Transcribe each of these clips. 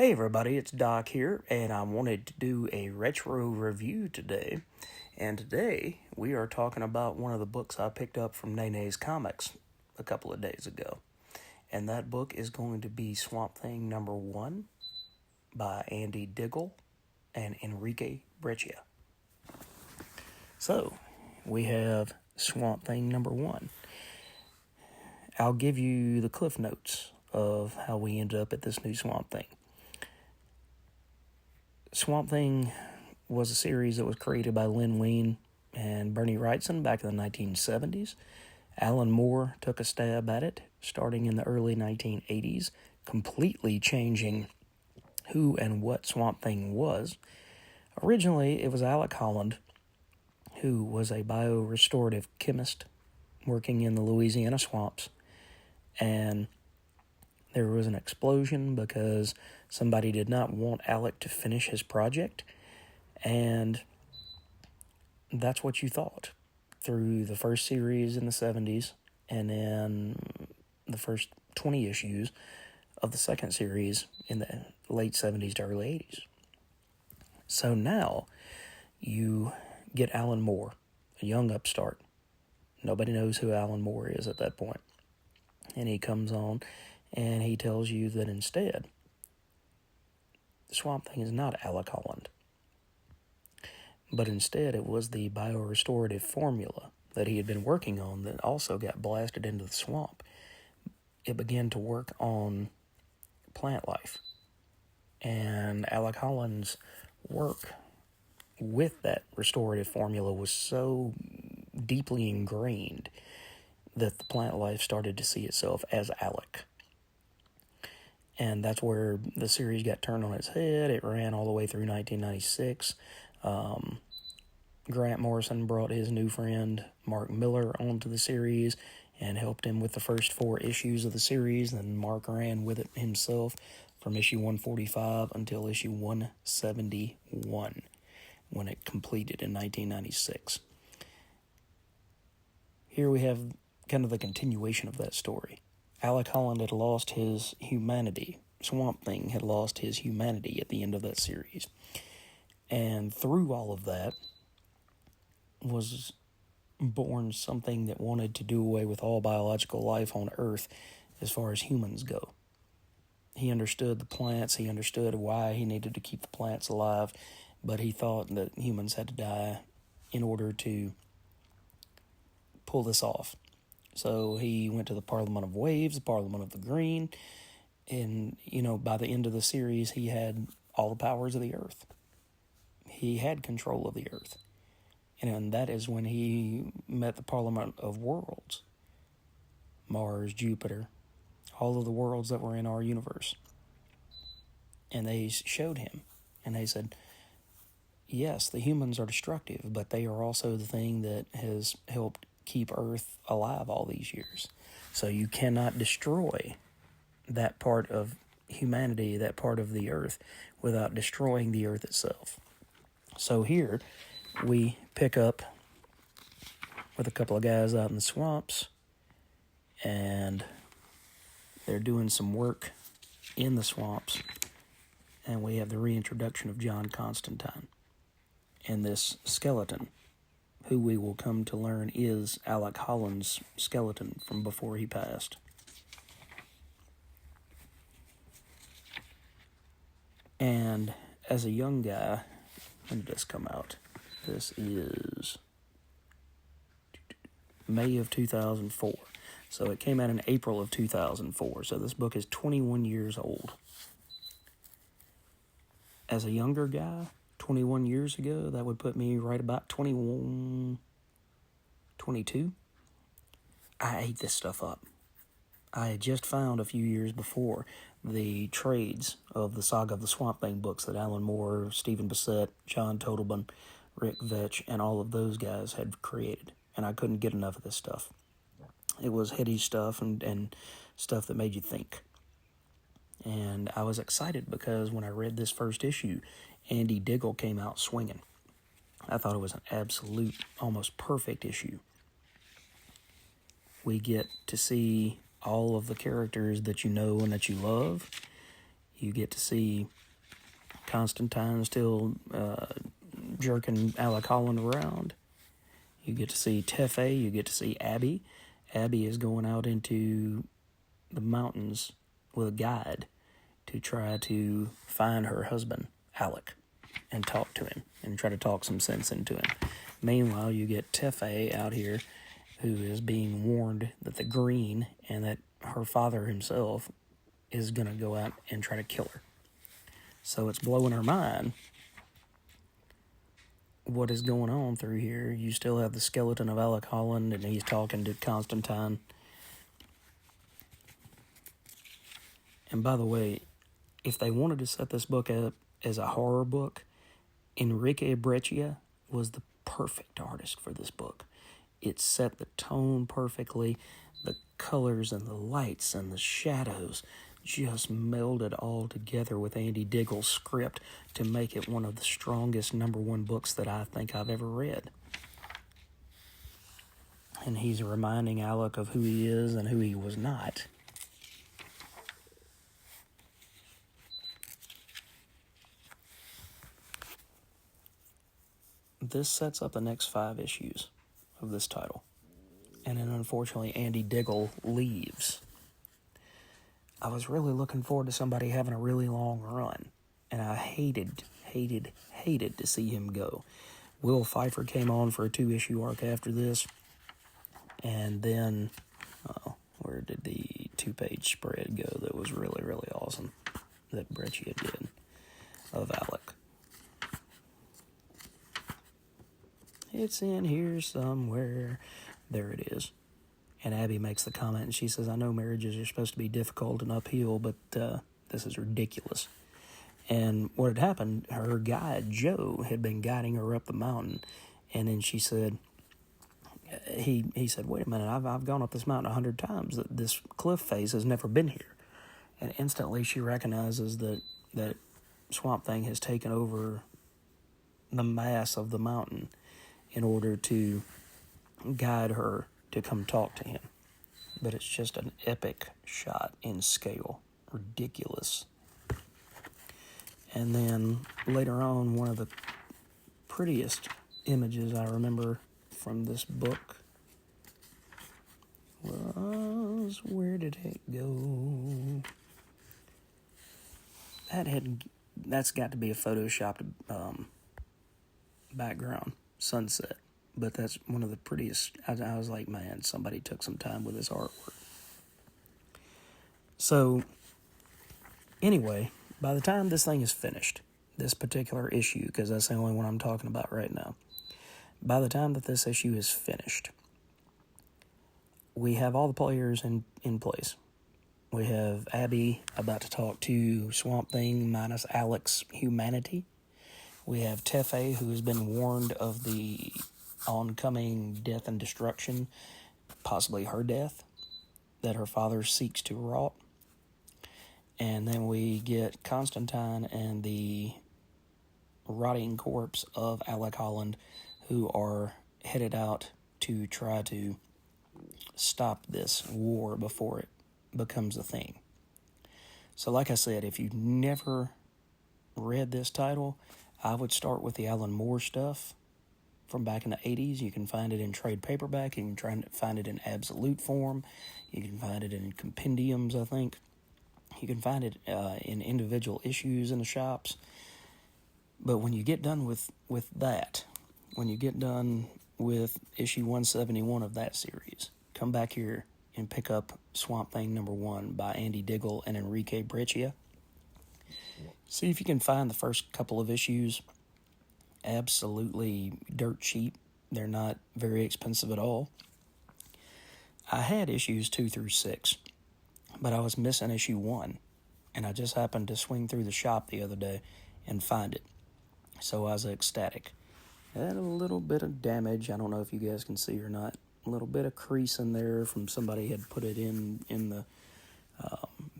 Hey everybody, it's Doc here, and I wanted to do a retro review today. And today we are talking about one of the books I picked up from Nene's Comics a couple of days ago. And that book is going to be Swamp Thing #1 by Diggle and Enrique Breccia. So, we have Swamp Thing #1. I'll give you the cliff notes of how we ended up at this new Swamp Thing. Swamp Thing was a series that was created by Len Wein and Bernie Wrightson back in the 1970s. Alan Moore took a stab at it starting in the early 1980s, completely changing who and what Swamp Thing was. Originally, it was Alec Holland, who was a biorestorative chemist working in the Louisiana swamps, and there was an explosion because somebody did not want Alec to finish his project, and that's what you thought through the first series in the 70s, and then the first 20 issues of the second series in the late 70s to early 80s. So now you get Alan Moore, a young upstart. Nobody knows who Alan Moore is at that point. And he comes on and he tells you that instead, the Swamp Thing is not Alec Holland, but instead it was the biorestorative formula that he had been working on that also got blasted into the swamp. It began to work on plant life, and Alec Holland's work with that restorative formula was so deeply ingrained that the plant life started to see itself as Alec. And that's where the series got turned on its head. It ran all the way through 1996. Grant Morrison brought his new friend Mark Miller onto the series and helped him with the first 4 issues of the series. And Mark ran with it himself from issue 145 until issue 171 when it completed in 1996. Here we have kind of the continuation of that story. Alec Holland had lost his humanity. Swamp Thing had lost his humanity at the end of that series. And through all of that was born something that wanted to do away with all biological life on Earth as far as humans go. He understood the plants, he understood why he needed to keep the plants alive, but he thought that humans had to die in order to pull this off. So he went to the Parliament of Waves, the Parliament of the Green, and, by the end of the series, he had all the powers of the Earth. He had control of the Earth. And that is when he met the Parliament of Worlds. Mars, Jupiter, all of the worlds that were in our universe. And they showed him, and they said, yes, the humans are destructive, but they are also the thing that has helped keep Earth alive all these years. So you cannot destroy that part of humanity, that part of the Earth, without destroying the Earth itself. So here we pick up with a couple of guys out in the swamps, and they're doing some work in the swamps, and we have the reintroduction of John Constantine and this skeleton, who we will come to learn is Alec Holland's skeleton from before he passed. And as a young guy, when did this come out? This is May of 2004. So it came out in April of 2004. So this book is 21 years old. As a younger guy, 21 years ago, that would put me right about 21, 22. I ate this stuff up. I had just found a few years before the trades of the Saga of the Swamp Thing books that Alan Moore, Stephen Bissett, John Totalbaum, Rick Vetch, and all of those guys had created. And I couldn't get enough of this stuff. It was heady stuff and stuff that made you think. And I was excited because when I read this first issue, Andy Diggle came out swinging. I thought it was an absolute, almost perfect issue. We get to see all of the characters that you know and that you love. You get to see Constantine still jerking Alec Holland around. You get to see Tefe. You get to see Abby. Abby is going out into the mountains with a guide to try to find her husband, Alec, and talk to him and try to talk some sense into him. Meanwhile, you get Tefe out here who is being warned that the Green and that her father himself is going to go out and try to kill her. So it's blowing her mind what is going on through here. You still have the skeleton of Alec Holland, and he's talking to Constantine. And by the way, if they wanted to set this book up as a horror book, Enrique Breccia was the perfect artist for this book. It set the tone perfectly. The colors and the lights and the shadows just melded all together with Andy Diggle's script to make it one of the strongest #1 books that I think I've ever read. And he's reminding Alec of who he is and who he was not. This sets up the next 5 issues of this title. And then unfortunately Andy Diggle leaves. I was really looking forward to somebody having a really long run, and I hated to see him go. Will Pfeiffer came on for a 2-issue arc after this, and then, where did the 2-page spread go that was really, really awesome that Breccia did of Alec? It's in here somewhere. There it is. And Abby makes the comment, and she says, I know marriages are supposed to be difficult and uphill, but this is ridiculous. And what had happened, her guide, Joe, had been guiding her up the mountain. And then she said, he said, wait a minute, I've gone up this mountain 100 times. This cliff face has never been here. And instantly she recognizes that Swamp Thing has taken over the mass of the mountain in order to guide her to come talk to him. But it's just an epic shot in scale. Ridiculous. And then later on, one of the prettiest images I remember from this book was, where did it go? That's got to be a photoshopped background, sunset. But that's one of the prettiest. I was like, man, somebody took some time with this artwork. So, anyway, by the time this thing is finished, this particular issue, because that's the only one I'm talking about right now, by the time that this issue is finished, we have all the players in place. We have Abby about to talk to Swamp Thing minus Alec's humanity. We have Tefe, who has been warned of the oncoming death and destruction, possibly her death, that her father seeks to wrought. And then we get Constantine and the rotting corpse of Alec Holland, who are headed out to try to stop this war before it becomes a thing. So like I said, if you've never read this title, I would start with the Alan Moore stuff from back in the 80s. You can find it in trade paperback. You can try and find it in absolute form. You can find it in compendiums, I think. You can find it in individual issues in the shops. But when you get done with that, when you get done with issue 171 of that series, come back here and pick up Swamp Thing #1 by Andy Diggle and Enrique Breccia. See if you can find the first couple of issues absolutely dirt cheap. They're not very expensive at all. I had issues 2 through 6, but I was missing issue 1, and I just happened to swing through the shop the other day and find it. So I was ecstatic. It had a little bit of damage. I don't know if you guys can see or not. A little bit of crease in there from somebody had put it in the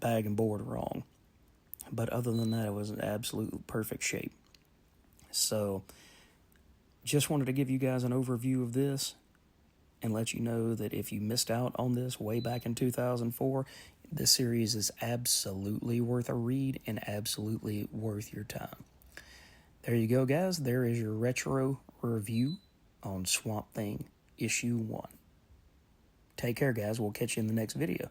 bag and board wrong. But other than that, it was an absolute perfect shape. So, just wanted to give you guys an overview of this and let you know that if you missed out on this way back in 2004, This series is absolutely worth a read and absolutely worth your time. There you go, guys. There is your retro review on Swamp Thing Issue 1. Take care, guys. We'll catch you in the next video.